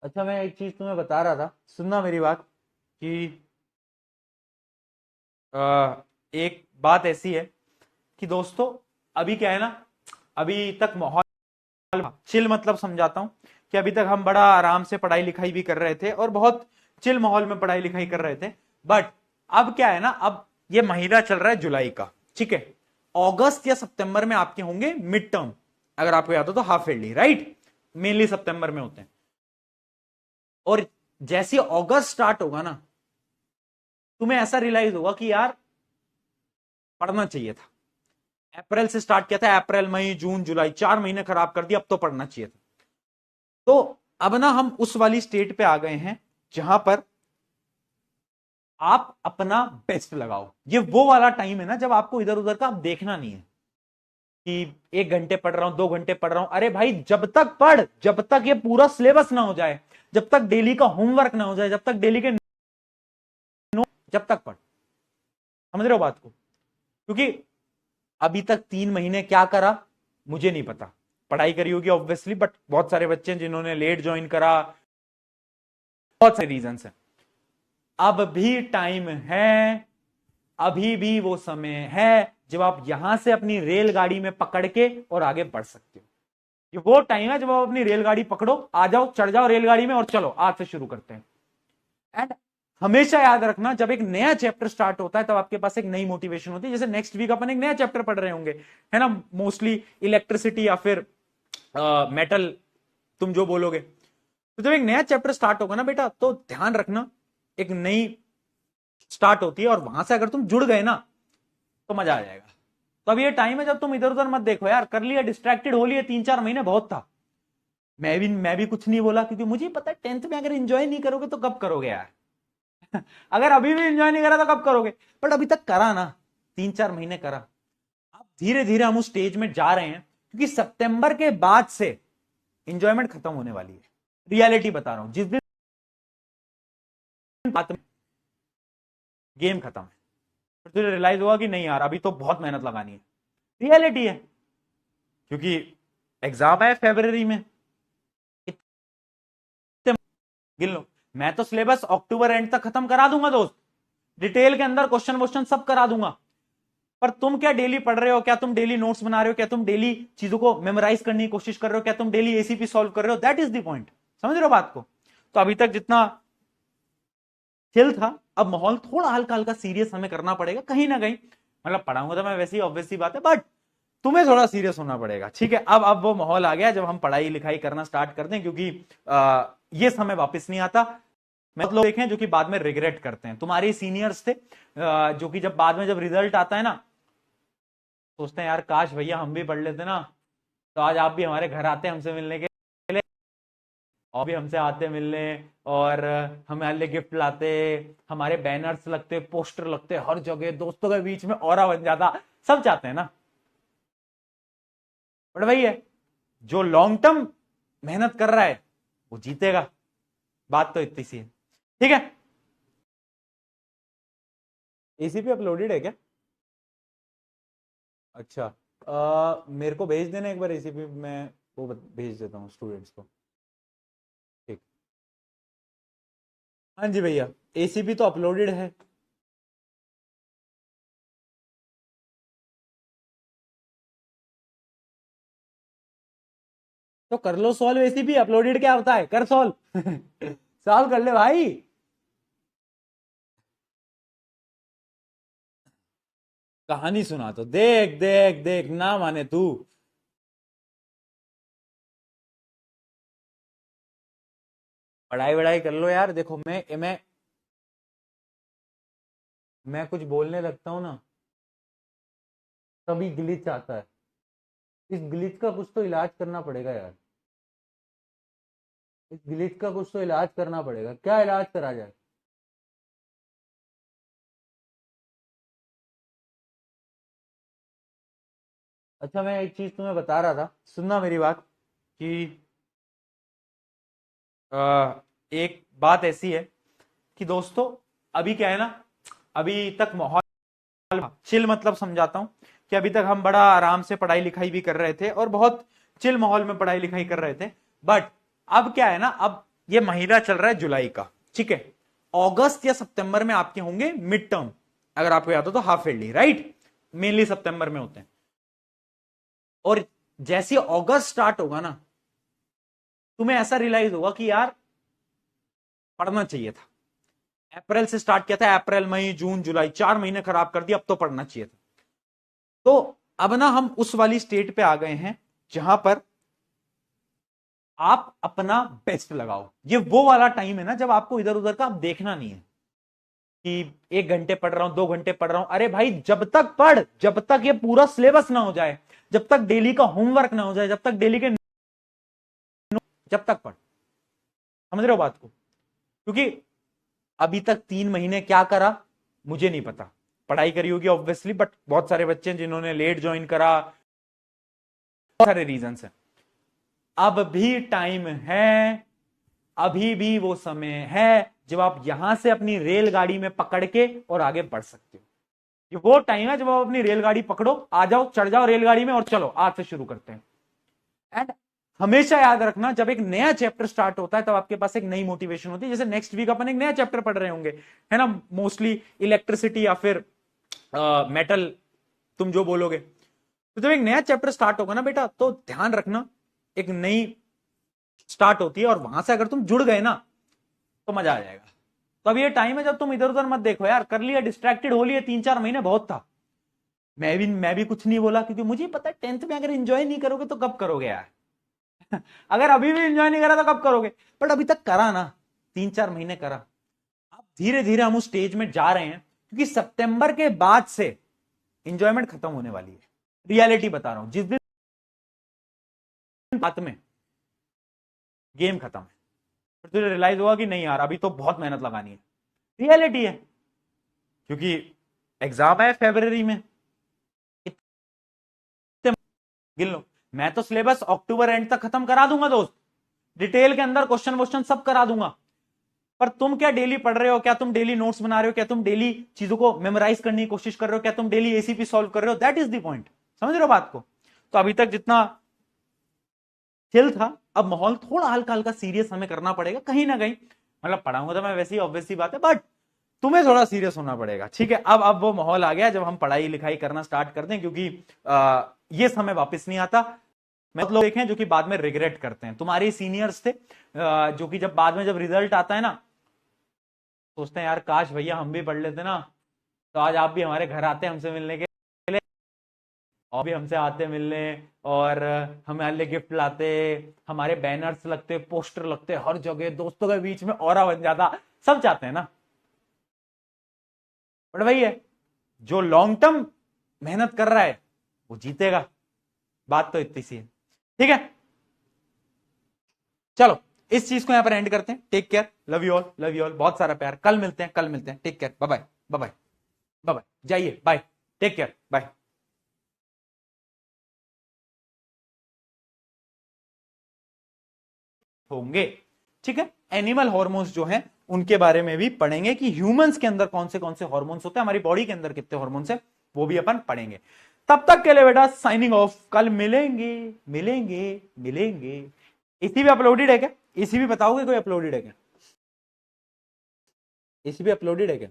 अच्छा, मैं एक चीज तुम्हें बता रहा था, सुनना मेरी बात कि एक बात ऐसी है कि दोस्तों, अभी क्या है ना, अभी तक माहौल चिल, मतलब समझाता हूं कि अभी तक हम बड़ा आराम से पढ़ाई लिखाई भी कर रहे थे और बहुत चिल माहौल में पढ़ाई लिखाई कर रहे थे। बट अब क्या है ना, अब ये महीना चल रहा है जुलाई का, ठीक है। अगस्त या सितंबर में आपके होंगे मिड टर्म, अगर आपको याद हो तो हाफ ईयरली, राइट। मेनली सितंबर में होते हैं। और जैसे अगस्त स्टार्ट होगा ना, तुम्हें ऐसा रियलाइज होगा कि यार पढ़ना चाहिए था। अप्रैल से स्टार्ट किया था, अप्रैल मई जून जुलाई 4 महीने खराब कर दिया, अब तो पढ़ना चाहिए था। तो अब ना हम उस वाली स्टेट पे आ गए हैं जहां पर आप अपना बेस्ट लगाओ। ये वो वाला टाइम है ना जब आपको इधर उधर का आप देखना नहीं है कि 1 घंटे पढ़ रहा हूं, 2 घंटे पढ़ रहा हूं। अरे भाई, जब तक पढ़, जब तक ये पूरा सिलेबस ना हो जाए, जब तक डेली का होमवर्क ना हो जाए, जब तक डेली के जब तक पढ़। समझ रहे हो बात को? क्योंकि अभी तक 3 महीने क्या करा मुझे नहीं पता। पढ़ाई करी होगी ऑब्वियसली, बट बहुत सारे बच्चे हैं जिन्होंने लेट ज्वाइन करा, बहुत सारे रीजन है। अब भी टाइम है, अभी भी वो समय है जब आप यहां से अपनी रेलगाड़ी में पकड़ के और आगे बढ़ सकते हो। ये वो टाइम है जब आप अपनी रेलगाड़ी पकड़ो, आ जाओ, चढ़ जाओ रेलगाड़ी में और चलो आज से शुरू करते हैं। एंड हमेशा याद रखना, जब एक नया चैप्टर स्टार्ट होता है तब आपके पास एक नई मोटिवेशन होती है। जैसे नेक्स्ट वीक अपन एक नया चैप्टर पढ़ रहे होंगे, है ना, मोस्टली इलेक्ट्रिसिटी या फिर मेटल, तुम जो बोलोगे। तो जब एक नया चैप्टर स्टार्ट होगा ना बेटा, तो ध्यान रखना, एक नई स्टार्ट होती है और वहां से अगर तुम जुड़ गए ना तो मजा आ जाएगा। तो अब ये टाइम है जब तुम इधर उधर मत देखो यार, कर लिया, डिस्ट्रैक्टेड हो लिया, 3-4 महीने बहुत था। मैं भी कुछ नहीं बोला, क्योंकि मुझे पता है 10th में अगर एंजॉय नहीं करोगे तो कब करोगे यार। अगर अभी भी एंजॉय नहीं करा तो कब करोगे? बट अभी तक करा ना, 3-4 महीने करा। अब धीरे धीरे हम उस स्टेज में जा रहे हैं, क्योंकि सितंबर के बाद से एंजॉयमेंट खत्म होने वाली है। रियलिटी बता रहा हूं, जिस दिन बात में गेम खत्म है, फिर तुझे रियलाइज होगा कि नहीं यार, अभी तो बहुत मेहनत लगानी है। रियलिटी है, क्योंकि एग्जाम है फरवरी में, गिन लो। मैं तो सिलेबस अक्टूबर एंड तक खत्म करा दूंगा दोस्त, डिटेल के अंदर क्वेश्चन वोश्चन सब करा दूंगा। पर तुम क्या डेली पढ़ रहे हो? क्या तुम डेली नोट्स बना रहे हो? क्या तुम डेली चीजों को मेमोराइज करने की कोशिश कर रहे हो? क्या तुम डेली एसीपी सॉल्व कर रहे हो? That is the point. समझ रहे हो बात को? तो अभी तक जितना चिल था, अब माहौल थोड़ा हल्का हल्का सीरियस हमें करना पड़ेगा कहीं ना कहीं। मतलब पढ़ाऊंगा तो मैं वैसे ही, ऑब्वियसली बात है, बट तुम्हें थोड़ा सीरियस होना पड़ेगा, ठीक है। अब वो माहौल आ गया जब हम पढ़ाई लिखाई करना स्टार्ट करते हैं, क्योंकि ये समय वापस नहीं आता। मैं लोग देखे हैं जो कि बाद में रिग्रेट करते हैं। तुम्हारे सीनियर्स थे जो कि जब बाद में जब रिजल्ट आता है ना, सोचते हैं यार काश भैया हम भी पढ़ लेते ना, तो आज आप भी हमारे घर आते हमसे मिलने के लिए, और भी हमसे आते मिलने, और हमारे लिए गिफ्ट लाते, हमारे बैनर्स लगते, पोस्टर लगते हर जगह, दोस्तों के बीच में ऑरा बन जाता। सब चाहते हैं ना। बट वही है, जो लॉन्ग टर्म मेहनत कर रहा है वो जीतेगा। बात तो इतनी सी है, ठीक है। एसीपी अपलोडेड है क्या? अच्छा, मेरे को भेज देना एक बार एसीपी, मैं वो भेज देता हूँ स्टूडेंट्स को। ठीक। हाँ जी भैया, एसीपी तो अपलोडेड है। तो कर लो सॉल्व, एसीपी अपलोडेड क्या होता है, कर सॉल्व। सॉल्व कर ले भाई। कहानी सुना तो देख देख देख, ना माने तू। पढ़ाई वढ़ाई कर लो यार। देखो, मैं कुछ बोलने लगता हूँ ना, तभी ग्लिच आता है। इस ग्लिच का कुछ तो इलाज करना पड़ेगा यार। इस ग्लिच का कुछ तो इलाज करना पड़ेगा। क्या इलाज करा जाए? अच्छा, मैं एक चीज तुम्हें बता रहा था, सुनना मेरी बात कि एक बात ऐसी है कि दोस्तों, अभी क्या है ना, अभी तक माहौल चिल, मतलब समझाता हूं कि अभी तक हम बड़ा आराम से पढ़ाई लिखाई भी कर रहे थे और बहुत चिल माहौल में पढ़ाई लिखाई कर रहे थे। बट अब क्या है ना, अब ये महीना चल रहा है जुलाई का, ठीक है। अगस्त या सितंबर में आपके होंगे मिड टर्म, अगर आपको याद हो तो हाफ ईयरली, राइट, मेनली सितंबर में होते हैं। और जैसे अगस्त स्टार्ट होगा ना, तुम्हें ऐसा रियलाइज होगा कि यार पढ़ना चाहिए था। अप्रैल से स्टार्ट किया था, अप्रैल मई जून जुलाई 4 महीने खराब कर दिया, अब तो पढ़ना चाहिए था। तो अब ना हम उस वाली स्टेट पे आ गए हैं जहां पर आप अपना बेस्ट लगाओ। ये वो वाला टाइम है ना जब आपको इधर उधर का आप देखना नहीं है कि 1 घंटे पढ़ रहा हूं, 2 घंटे पढ़ रहा हूं। अरे भाई जब तक पढ़, जब तक ये पूरा सिलेबस ना हो जाए, जब तक डेली का होमवर्क ना हो जाए, जब तक डेली के, जब तक पढ़। समझ रहे हो बात को? क्योंकि अभी तक 3 महीने क्या करा मुझे नहीं पता। पढ़ाई करी होगी ऑब्वियसली, बट बहुत सारे बच्चे जिन्होंने लेट ज्वाइन करा, बहुत सारे रीजंस हैं। अब भी टाइम है, अभी भी वो समय है जब आप यहां से अपनी रेलगाड़ी में पकड़ के और आगे बढ़ सकते हो। ये वो टाइम है जब आप अपनी रेलगाड़ी पकड़ो, आ जाओ, चढ़ जाओ रेलगाड़ी में और चलो आज से शुरू करते हैं। एंड हमेशा याद रखना, जब एक नया चैप्टर स्टार्ट होता है तब आपके पास एक नई मोटिवेशन होती है। जैसे नेक्स्ट वीक अपन एक नया चैप्टर पढ़ रहे होंगे, है ना, मोस्टली इलेक्ट्रिसिटी या फिर मेटल, तुम जो बोलोगे। तो जब एक नया चैप्टर स्टार्ट होगा ना बेटा, तो ध्यान रखना एक नई स्टार्ट होती है और वहां से अगर तुम जुड़ गए ना तो मजा आ जाएगा। तो अब ये टाइम है जब तुम इधर उधर मत देखो यार, कर लिया, डिस्ट्रैक्टेड हो लिया, 3-4 महीने बहुत था। मैं भी कुछ नहीं बोला, क्योंकि मुझे पता है 10th में अगर एंजॉय नहीं करोगे तो कब करोगे यार। अगर अभी भी एंजॉय नहीं करा तो कब करोगे? बट अभी तक करा ना, 3-4 महीने करा। अब धीरे धीरे हम उस स्टेज में जा रहे हैं, क्योंकि सितंबर के बाद से एंजॉयमेंट खत्म होने वाली है। रियलिटी बता रहा हूं, जिस दिन बात में गेम खत्म है, फिर तुझे रियलाइज होगा कि नहीं यार अभी तो बहुत मेहनत लगानी है। रियलिटी है, क्योंकि एग्जाम है फरवरी में, गिन लो। मैं तो सिलेबस अक्टूबर एंड तक खत्म करा दूंगा दोस्त, डिटेल के अंदर क्वेश्चन सब करा दूंगा। पर तुम क्या डेली पढ़ रहे हो? क्या तुम डेली नोट्स बना रहे हो? क्या तुम डेली चीजों को मेमोराइज करने की कोशिश कर रहे हो? क्या तुम डेली एसीपी सॉल्व कर रहे हो? That is the point. समझ रहे हो बात को? तो अभी तक जितना चिल था, अब माहौल थोड़ा हल्का हल्का सीरियस हमें करना पड़ेगा कहीं ना कहीं। मतलब पढ़ाऊंगा तो मैं वैसे ही, ऑब्वियस सी बात है, बट तुम्हें थोड़ा सीरियस होना पड़ेगा, ठीक है। अब वो माहौल आ गया जब हम पढ़ाई लिखाई करना स्टार्ट कर दें, क्योंकि ये समय वापस नहीं आता। मैं लोग देखे जो कि बाद में रिग्रेट करते हैं। तुम्हारे सीनियर्स थे जो कि जब बाद में जब रिजल्ट आता है ना, सोचते हैं यार काश भैया हम भी पढ़ लेते ना, तो आज आप भी हमारे घर आते हमसे मिलने के लिए, और भी हमसे आते मिलने, और हमारे लिए गिफ्ट लाते, हमारे बैनर्स लगते, पोस्टर लगते हर जगह, दोस्तों के बीच में ऑरा बन जाता। सब चाहते हैं ना, बट वही है, जो लॉन्ग टर्म मेहनत कर रहा है वो जीतेगा। बात तो इतनी सी है, ठीक है। चलो इस चीज को यहां पर एंड करते हैं। Take care, love you all, love you all, बहुत सारा प्यार। कल मिलते हैं, कल मिलते हैं। Take care, bye bye, bye bye, bye bye, जाइए, बाय, टेक केयर, बाय। होंगे, ठीक है। एनिमल हॉर्मोन्स जो हैं उनके बारे में भी पढ़ेंगे कि ह्यूमंस के अंदर कौन से हॉर्मोन्स होते हैं, हमारी बॉडी के अंदर कितने हॉर्मोन्स हैं, वो भी अपन पढ़ेंगे। तब तक के लिए बेटा साइनिंग ऑफ। कल मिलेंगे, मिलेंगे, मिलेंगे। इसी भी अपलोडेड है क्या? इसी भी बताओगे कोई अपलोडेड है क्या? इसी भी अपलोडेड है क्या?